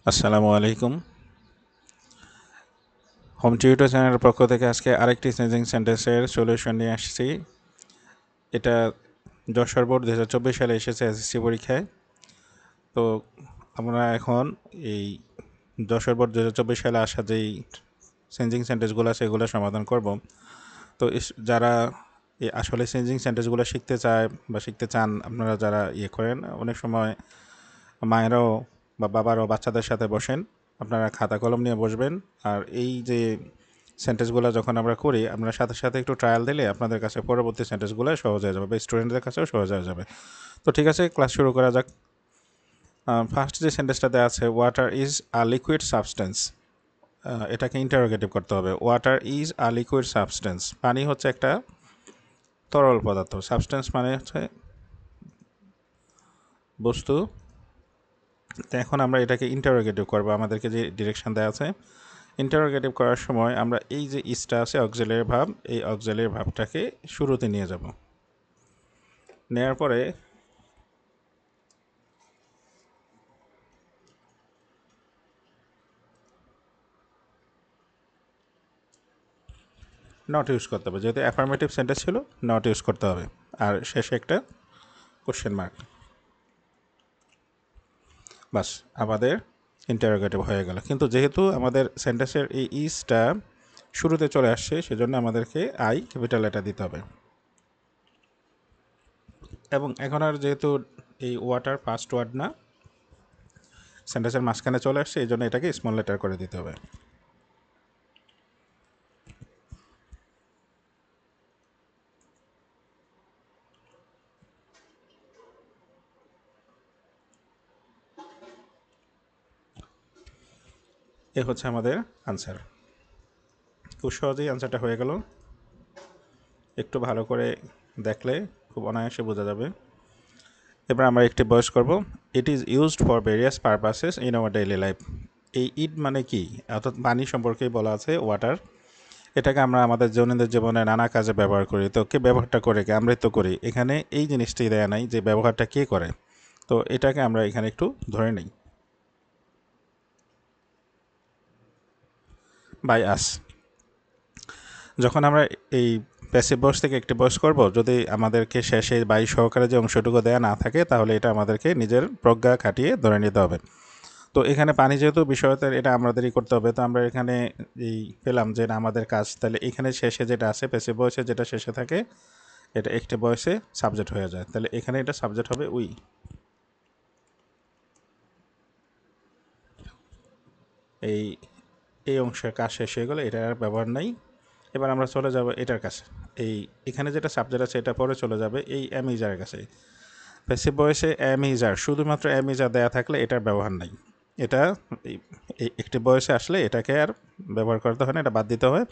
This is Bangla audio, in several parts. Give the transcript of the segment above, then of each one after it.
আসসালামু আলাইকুম। হোম টিউটর চ্যানেলের পক্ষ থেকে আজকে আরেকটি চেঞ্জিং সেন্টেন্সের সলিউশন নিয়ে আসছি। এটা যশোর বোর্ড 2024 সালে এসেছে এসএসসি পরীক্ষায়। তো আমরা এখন এই যশোর বোর্ড 2024 সালে আসা যেই চেঞ্জিং সেন্টেন্সগুলো আছে এগুলো সমাধান করব। তো যারা আসলে চেঞ্জিং সেন্টেন্সগুলো শিখতে চায় বা শিখতে চান, আপনারা যারা করেন, অনেক সময় মায়েরাও বা বাবারাও বাচ্চাদের সাথে বসেন, আপনারা খাতা কলম নিয়ে বসবেন। আর এই যে সেন্টেন্সগুলো যখন আমরা করি, আপনার সাথে সাথে একটু ট্রায়াল দিলে আপনাদের কাছে পরবর্তী সেন্টেন্সগুলো সহজ হয়ে যাবে বা স্টুডেন্টদের কাছেও সহজ হয়ে যাবে। তো ঠিক আছে, ক্লাস শুরু করা যাক। ফার্স্ট যে সেন্টেন্সটা দেওয়া আছে, water is a liquid substance, এটাকে ইন্টারোগেটিভ করতে হবে। Water is a liquid substance, পানি হচ্ছে একটা তরল পদার্থ। সাবস্টেন্স মানে হচ্ছে বস্তু। তো এখন আমরা এটাকে ইন্টারোগেটিভ করবো। আমাদেরকে যে ডিরেকশন দেওয়া আছে, ইন্টারোগেটিভ করার সময় আমরা এই যে ইসটা আছে অক্সিলারি ভার্ব, এই অক্সিলারি ভার্বটাকে শুরুতে নিয়ে যাব। নেওয়ার পরে নট ইউজ করতে হবে, যেহেতু অ্যাফার্মেটিভ সেন্টেন্স ছিল নট ইউজ করতে হবে। আর শেষে একটা কোশ্চেন মার্ক। বাস, আমাদের ইন্টারোগেটিভ হয়ে গেল। কিন্তু যেহেতু আমাদের সেন্টেন্সের এই ইসটা শুরুতে চলে আসছে, সেজন্য আমাদেরকে আই ক্যাপিটাল লেটার দিতে হবে। এবং এখন আর যেহেতু এই ওয়াটার ফার্স্ট ওয়ার্ড না, সেন্টেন্সের মাঝখানে চলে আসছে, এই জন্য এটাকে স্মল লেটার করে দিতে হবে। এ হচ্ছে আমাদের আনসার। খুব সহজেই আনসারটা হয়ে গেল। একটু ভালো করে দেখলে খুব অনায়াসে বোঝা যাবে। এবার আমরা একটি বয়স করব। It is used for various purposes in our daily life. এই ইট মানে কি, অর্থাৎ পানি সম্পর্কেই বলা আছে, ওয়াটার। এটাকে আমরা আমাদের দৈনন্দিন জীবনে নানা কাজে ব্যবহার করি। তো কে ব্যবহারটা করে, কে আমরাই তো করি। এখানে এই জিনিসটি দেয়া নাই যে ব্যবহারটা কে করে। তো এটাকে আমরা এখানে একটু ধরে নিই, বাই আস। যখন আমরা এই প্যাসিভ ভয়েস থেকে একটি ভয়েস করব, যদি আমাদেরকে শেষে বাই সহকারে যে অংশটুকু দেয়া না থাকে, তাহলে এটা আমাদেরকে নিজের প্রজ্ঞা খাটিয়ে ধরে নিতে হবে। তো এখানে পানি যেহেতু বিষয়তে, এটা আমাদেরই করতে হবে। তো আমরা এখানে এই পেলাম যে এটা আমাদের কাজ। তাহলে এখানে শেষে যেটা আছে, প্যাসিভ ভয়েসে যেটা শেষে থাকে, এটা একটি ভয়েসে সাবজেক্ট হয়ে যায়। তাহলে এখানে এটা সাবজেক্ট হবে উই। এই এই অংশের কাজ শেষ হয়ে গেলে এটার আর ব্যবহার নাই। এবার আমরা চলে যাব এটার কাছে। এখানে যেটা সাবজেক্ট আছে এটা পরে চলে যাবে এই অ্যামিজারের কাছে। প্যাসিভ ভয়েসে অ্যামিজার, শুধুমাত্র অ্যামিজার দেয়া থাকলে এটার ব্যবহার নাই। এটা একটি বয়সে আসলে এটাকে আর ব্যবহার করতে হয় না, এটা বাদ দিতে হয়।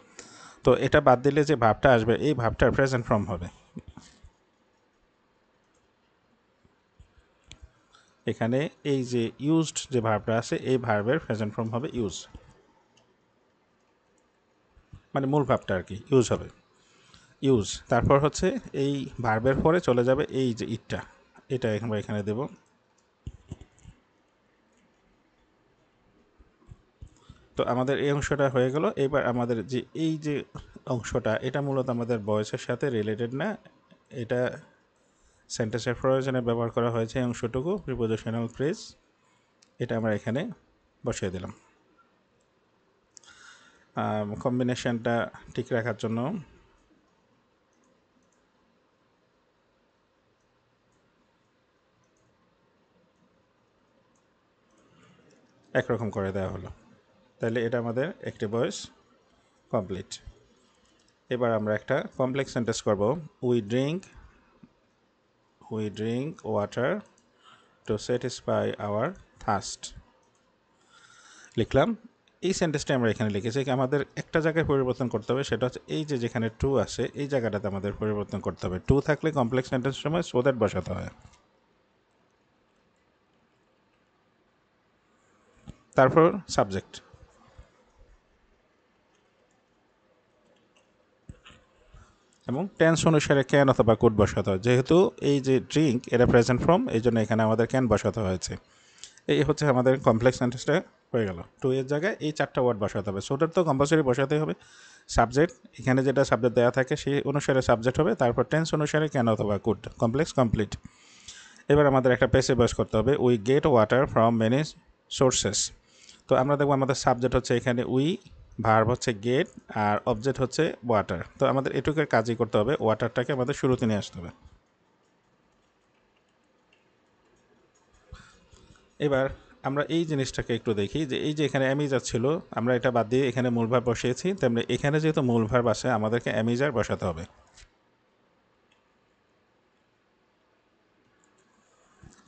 তো এটা বাদ দিলে যে ভাবটা আসবে, এই ভাবটার প্রেজেন্ট ফর্ম হবে। এখানে এই যে ইউজড যে ভার্বটা আছে, এই ভার্বের প্রেজেন্ট ফর্ম হবে ইউজ, মানে মূল ভাবটা আর কি ইউজ হবে, ইউজ। তারপর হচ্ছে এই ভার্বের পরে চলে যাবে এই যে ইটটা, এটা আমরা এখানে দেব। তো আমাদের এই অংশটা হয়ে গেল। এবার আমাদের যে এই যে অংশটা, এটা মূলত আমাদের ভয়েসের সাথে রিলেটেড না। এটা সেন্টেন্সের প্রয়োজনে ব্যবহার করা হয়েছে এই অংশটুকু, প্রিপোজিশনাল ফ্রেজ। এটা আমরা এখানে বসিয়ে দিলাম কম্বিনেশনটা ঠিক রাখার জন্য। একরকম করে দেওয়া হলো। তাহলে এটা আমাদের একটি ভয়েস কমপ্লিট। এবার আমরা একটা কমপ্লেক্স সেন্টেন্স করব। We drink water to satisfy our thirst. লিখলাম। এই সেন্টেন্সটা আমরা এখানে লিখেছি। আমাদের একটা জায়গায় পরিবর্তন করতে হবে, সেটা হচ্ছে এই যে যেখানে টু আছে, এই জায়গাটাতে আমাদের পরিবর্তন করতে হবে। টু থাকলে কমপ্লেক্স সেন্টেন্সের সময় সো দ্যাট বসাতে হয়। তারপর সাবজেক্ট, এবং টেন্স অনুসারে ক্যান অথবা কুড বসাতে হয়। যেহেতু এই যে ড্রিঙ্ক এটা প্রেজেন্ট ফর্ম, এই জন্য এখানে আমাদের ক্যান বসাতে হয়েছে। এই হচ্ছে আমাদের কমপ্লেক্স সেন্টেন্সটা হয়ে গেল। টু এর জায়গায় এই 4টা ওয়ার্ড বসাতে হবে। সো ওটার তো কম্পালসারি বসাতে হবে সাবজেক্ট, এখানে যেটা সাবজেক্ট দেওয়া থাকে সেই অনুসারে সাবজেক্ট হবে, তারপর টেন্স অনুসারে ক্যান অথবা কুড, কমপ্লেক্স কমপ্লিট। এবার আমাদের একটা প্যাসিভ ভয়েস করতে হবে, we get water from many sources. তো আমরা দেখবো আমাদের সাবজেক্ট হচ্ছে এখানে উই, ভার্ব হচ্ছে গেট, আর অবজেক্ট হচ্ছে ওয়াটার। তো আমাদের এটুকের কাজই করতে হবে, ওয়াটারটাকে আমাদের শুরুতে নিয়ে আসতে হবে। এবার আমরা এই জিনিসটাকে একটু দেখি যে এই যে এখানে অ্যামিজার ছিল, আমরা এটা বাদ দিয়ে এখানে মূল ভার্ব বসিয়েছি, তেমনি এখানে যেহেতু মূল ভার্ব আসে আমাদেরকে অ্যামিজার বসাতে হবে।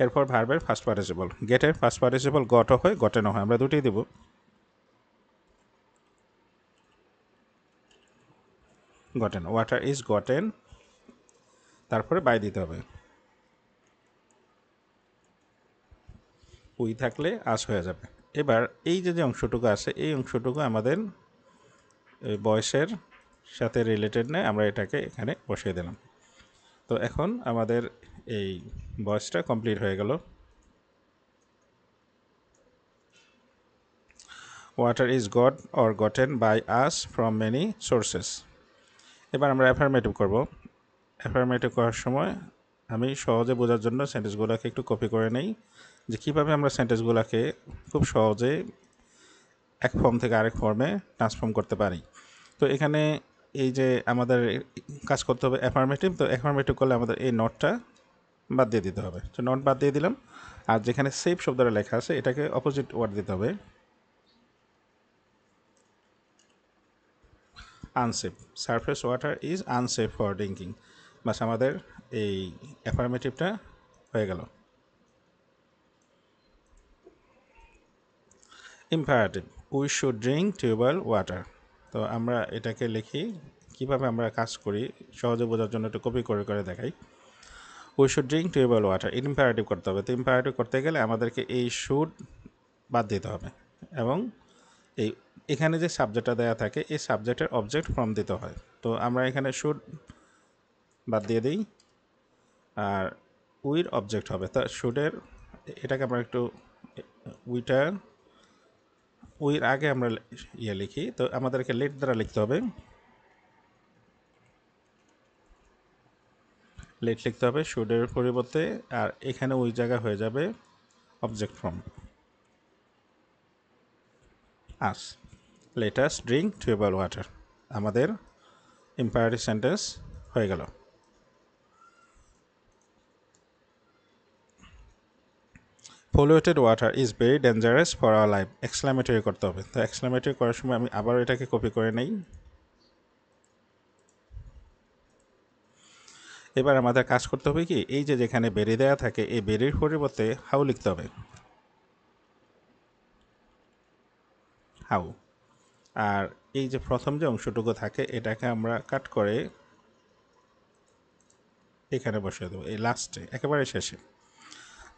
এরপর ভার্বের ফার্স্ট পার্টিসিপল, গেটের ফার্স্ট পার্টিসিপল গটও হয় গটেনও হয়, আমরা দুটোই দেব। গটেন, ওয়াটার ইজ গটেন, তারপরে বাই দিতে হবে। উই থাকলে আস হয়ে যাবে। এবার এই যে যে অংশটুকু আছে এই অংশটুকু আমাদের বয়সের সাথে রিলেটেড নেই, আমরা এটাকে এখানে বসিয়ে দিলাম। তো এখন আমাদের এই বয়সটা কমপ্লিট হয়ে গেল। Water is got or gotten by us from many sources. এবার আমরা অ্যাফার্মেটিভ করব। অ্যাফার্মেটিভ করার সময় আমি সহজে বোঝার জন্য সেন্টেন্সগুলোকে একটু কপি করে নেই, যে কীভাবে আমরা সেন্টেন্সগুলোকে খুব সহজে এক ফর্ম থেকে আরেক ফর্মে ট্রান্সফর্ম করতে পারি। তো এখানে এই যে আমাদের কাজ করতে হবে অ্যাফার্মেটিভ, তো অ্যাফার্মেটিভ করলে আমাদের এই নটটা বাদ দিয়ে দিতে হবে। তো নট বাদ দিয়ে দিলাম, আর যেখানে সেফ শব্দটা লেখা আছে এটাকে অপোজিট ওয়ার্ড দিতে হবে, unsafe. Surface water is unsafe for drinking. বাস আমাদের এই অ্যাফার্মেটিভটা হয়ে গেল। Imperative, we should drink tubewell water. তো আমরা এটাকে লিখি, কিভাবে আমরা কাজ করি সহজে বোঝার জন্য একটু কপি করে করে দেখাই। We should drink tubewell water, imperative করতে হবে। তো ইম্পারেটিভ করতে গেলে আমাদেরকে এই শুড বাদ দিতে হবে, এবং এই এখানে যে সাবজেক্টটা দেওয়া থাকে এই সাবজেক্টের অবজেক্ট ফর্ম দিতে হয়। তো আমরা এখানে শুড বাদ দিয়ে দিই, আর উইর অবজেক্ট হবে। তা শুডের এটাকে আমরা একটু উইর আগে আমরা লিখি, তো আমাদেরকে লেট দ্বারা লিখতে হবে, লেট লিখতে হবে শুডের পরিবর্তে, আর এখানে ওই জায়গা হয়ে যাবে object form us. Let us drink tubewell water, আমাদের ইম্পারেটিভ সেন্টেন্স হয়ে গেল। Polluted water is very dangerous for our life, exclamatory করতে হবে। তো এক্সক্লামেটরি করার সময় আমি আবার এটাকে কপি করে নেই। এবার আমাদের কাজ করতে হবে কি, এই যে যেখানে বেরি দেওয়া থাকে এই বেরির পরিবর্তে হাউ লিখতে হবে, হাউ। আর এই যে প্রথম যে অংশটুকু থাকে এটাকে আমরা কাট করে এখানে বসিয়ে দেবো, এই লাস্টে একেবারে শেষে।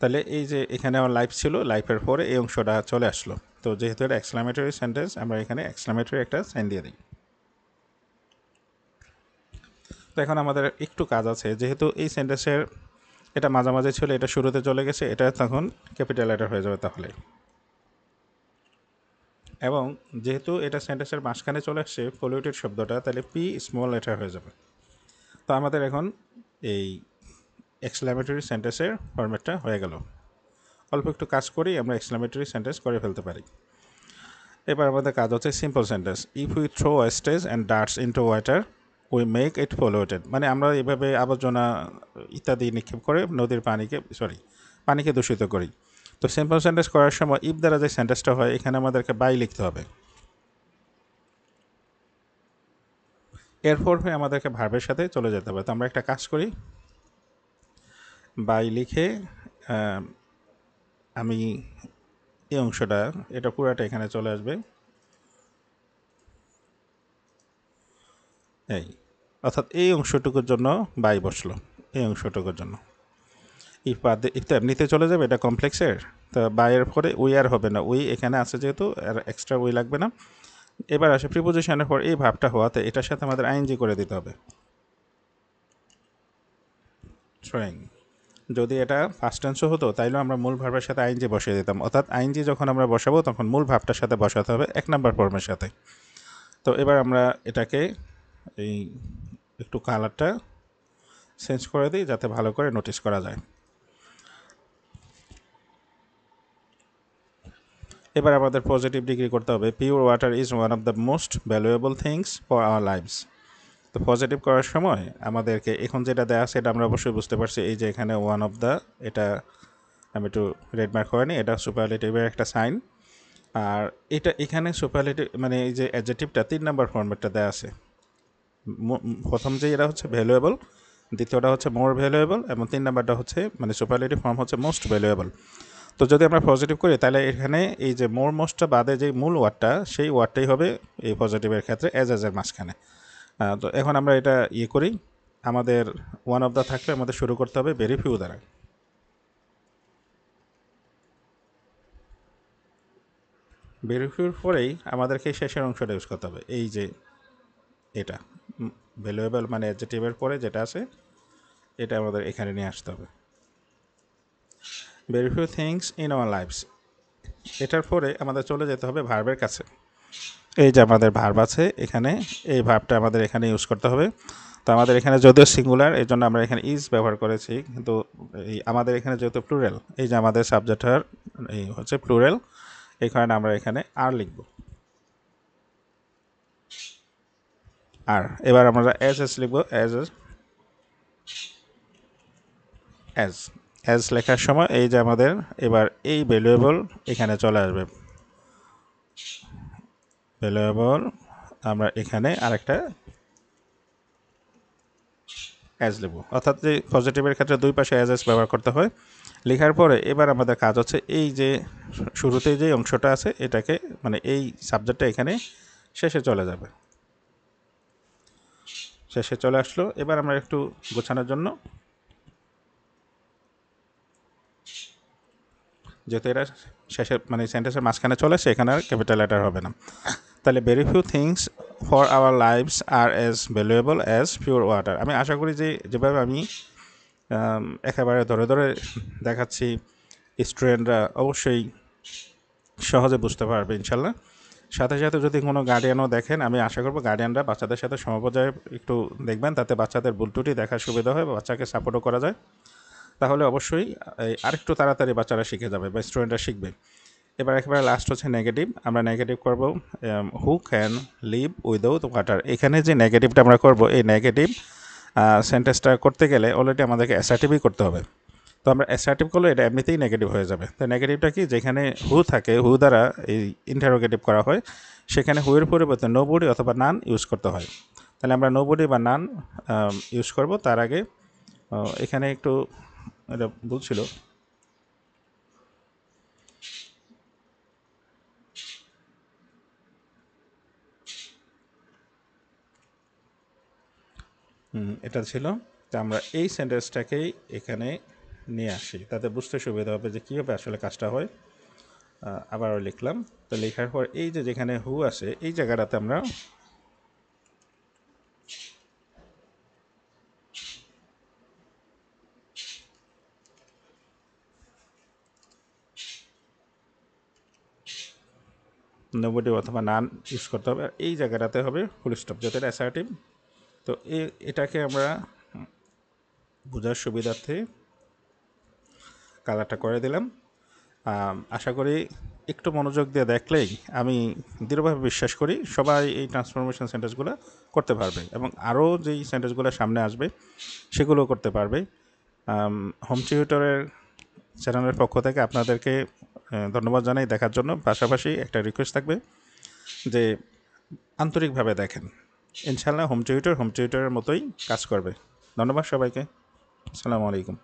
তাহলে এই যে এখানে আমার লাইফ ছিল, লাইফের পরে এই অংশটা চলে আসলো। তো যেহেতু এটা এক্সক্লামেটরি সেন্টেন্স, আমরা এখানে এক্সক্লামেটরি একটা সাইন দিয়ে দিই। তো এখন আমাদের একটু কাজ আছে, যেহেতু এই সেন্টেন্সের এটা মাঝামাঝি ছিল, এটা শুরুতে চলে গেছে, এটা তখন ক্যাপিটাল লেটার হয়ে যাবে তাহলে। এবং যেহেতু এটা সেন্টেন্সের মাঝখানে চলে আসছে পলিউটেড শব্দটা, তাহলে পি স্মল লেটার হয়ে যাবে। তো আমাদের এখন এই এক্সক্লামেটরি সেন্টেন্সের ফরম্যাটটা হয়ে গেল। অল্প একটু কাজ করেই আমরা এক্সক্লামেটরি সেন্টেন্স করে ফেলতে পারি। এবার আমাদের কাজ হচ্ছে simple sentence. If we throw wastage and darts into water we make it polluted, মানে আমরা এভাবে আবর্জনা ইত্যাদি নিক্ষেপ করে নদীর পানিকে দূষিত করি। তো সিম্পল সেন্টেন্স করার সময় ইফ দ্বারা যে সেন্টেন্সটা হয় এখানে আমাদেরকে বাই লিখতে হবে। এরপর হয়ে আমাদেরকে ভার্বের সাথে চলে যেতে হবে। তো আমরা একটা কাজ করি, বাই লিখে আমি এই অংশটা, এটা পুরাটা এখানে চলে আসবে, এই অর্থাৎ এই অংশটুকুর জন্য বাই বসলো, এই অংশটুকুর জন্য। ইফ তো এমনিতে চলে যাবে, এটা কমপ্লেক্সের। তো বাইয়ের পরে উই আর হবে না, উই এখানে আছে যেহেতু আর এক্সট্রা উই লাগবে না। এবার আসে প্রিপোজিশনের পর এই ভাবটা হওয়াতে এটার সাথে আমাদের আইএনজি করে দিতে হবে, থ্রোয়িং। যদি এটা ফার্স্ট টেন্সও হতো তাইলেও আমরা মূল ভার্বের সাথে আইএনজি বসিয়ে দিতাম, অর্থাৎ আইএনজি যখন আমরা বসাবো তখন মূল ভার্বটার সাথে বসাতে হবে 1 নাম্বার ফর্মের সাথে। তো এবার আমরা এটাকে এই একটু কালারটা চেঞ্জ করে দিই যাতে ভালো করে নোটিস করা যায়। এবার আমাদের পজিটিভ ডিগ্রি করতে হবে। Pure water is one of the most valuable things for our lives. তো পজিটিভ করার সময় আমাদেরকে এখন যেটা দেওয়া আছে এটা আমরা অবশ্যই বুঝতে পারছি, এই যে এখানে ওয়ান অফ দ্য, এটা আমি একটু রেড মার্ক হয়নি, এটা সুপারলেটিভের একটা সাইন। আর এটা এখানে সুপারলেটিভ মানে এই যে অ্যাডজেক্টিভটা 3 নাম্বার ফর্মেটটা দেওয়া আছে। প্রথম যে এটা হচ্ছে ভ্যালুয়েবল, দ্বিতীয়টা হচ্ছে মোর ভ্যালুয়েবল, এবং 3 নাম্বারটা হচ্ছে মানে সুপারলেটিভ ফর্ম হচ্ছে মোস্ট ভ্যালুয়েবল। তো যদি আমরা পজিটিভ করি তাহলে এখানে এই যে মোর মোস্টটা বাদে যে মূল ওয়ার্ডটা সেই ওয়ার্ডটাই হবে এই পজিটিভের ক্ষেত্রে এজের মাঝখানে। তো এখন আমরা এটা করি, আমাদের ওয়ান অফ দ্য থাকলে আমাদের শুরু করতে হবে ভেরি ফিউ দ্বারা। ভেরি ফিউর পরেই আমাদেরকে শেষের অংশটা ইউজ করতে হবে, এই যে এটা ভ্যালুয়েবল মানে অ্যাডজেক্টিভের পরে যেটা আছে এটা আমাদের এখানে নিয়ে আসতে হবে। Very few things in our lifes, এটার পরে আমাদের চলে যেতে হবে ভার্বের কাছে। এই যে আমাদের ভার্ব আছে এখানে, এই ভার্বটা আমাদের এখানে ইউজ করতে হবে। তো আমাদের এখানে যদিও সিঙ্গুলার এই জন্য আমরা এখানে ইজ ব্যবহার করেছি, কিন্তু এই আমাদের এখানে যেহেতু প্লুরাল, এই যে আমাদের সাবজেক্টের এই হচ্ছে প্লুরাল, এই কারণে আমরা এখানে আর লিখব। আর এবার আমরা এস লিখব, অ্যাজ লেখার সময় এই যে আমাদের এবার এই ভ্যালুয়েবল এখানে চলে আসবে। ভ্যালুয়েবল আমরা এখানে আরেকটা অ্যাজ লিখব, অর্থাৎ যে পজিটিভের ক্ষেত্রে দুই পাশে অ্যাজ ব্যবহার করতে হয়। লেখার পরে এবার আমাদের কাজ হচ্ছে এই যে শুরুতে যে অংশটা আছে এটাকে মানে এই সাবজেক্টটা এখানে শেষে চলে যাবে, শেষে চলে আসলো। এবার আমরা একটু গোছানোর জন্য, যেহেতু এটা শেষে মানে সেন্টেন্সের মাঝখানে চলে আসে এখানে আর ক্যাপিটাল লেটার হবে না। তাহলে very few things for our lives are as valuable as pure water. আমি আশা করি যে যেভাবে আমি একেবারে ধরে ধরে দেখাচ্ছি স্টুডেন্টরা অবশ্যই সহজে বুঝতে পারবে ইনশাল্লাহ। সাথে সাথে যদি কোনো গার্ডিয়ানও দেখেন, আমি আশা করবো গার্ডিয়ানরা বাচ্চাদের সাথে সমপর্যায়ে একটু দেখবেন, তাতে বাচ্চাদের ভুল ত্রুটি দেখার সুবিধা হয় বা বাচ্চাকে সাপোর্টও করা যায়। তাহলে অবশ্যই আরেকটু তাড়াতাড়ি বাচ্চারা শিখে যাবে বা স্টুডেন্টরা শিখবে। এবার একেবারে লাস্ট হচ্ছে নেগেটিভ। আমরা নেগেটিভ করব who can live without water. এখানে যে নেগেটিভটা আমরা করব, এই নেগেটিভ সেন্টেন্সটা করতে গেলে অলরেডি আমাদেরকে অ্যাসার্টিভই করতে হবে। তো আমরা অ্যাসার্টিভ করলে এটা এমনিতেই নেগেটিভ হয়ে যাবে। তো নেগেটিভটা কি, যেখানে হু থাকে, হু দ্বারা এই ইন্টারোগেটিভ করা হয়, সেখানে হুয়ের পরিবর্তে নোবডি অথবা নান ইউজ করতে হয়। তাহলে আমরা নোবডি বা নান ইউজ করব। তার আগে এখানে একটু এটা ভুল ছিল, এটা ছিল। তো আমরা এই সেন্টেন্সটাকেই এখানে নিয়ে আসি, তাতে বুঝতে সুবিধা হবে যে কীভাবে আসলে কাজটা হয়। আবারও লিখলাম। তো লেখার পর এই যে যেখানে হু আছে এই জায়গাটাতে আমরা নোবডি অথবা নান ইউজ করতে হবে। আর এই জায়গাটাতে হবে ফুল স্টপ, যাতে এটা অ্যাসার্টিভ। তো এটাকে আমরা বোঝার সুবিধার্থে কালারটা করে দিলাম। আশা করি একটু মনোযোগ দিয়ে দেখলেই আমি দৃঢ়ভাবে বিশ্বাস করি সবাই এই ট্রান্সফরমেশন সেন্টেন্সগুলো করতে পারবে, এবং আরও যেই সেন্টেন্সগুলো সামনে আসবে সেগুলোও করতে পারবে। হোম টিউটরের চ্যানেলের পক্ষ থেকে আপনাদেরকে ধন্যবাদ জানাই দেখার জন্য। পাশাপাশি একটা রিকোয়েস্ট থাকবে যে আন্তরিকভাবে দেখেন, ইনশাল্লাহ হোম টিউটরের মতোই কাজ করবে। ধন্যবাদ সবাইকে। আসসালামু আলাইকুম।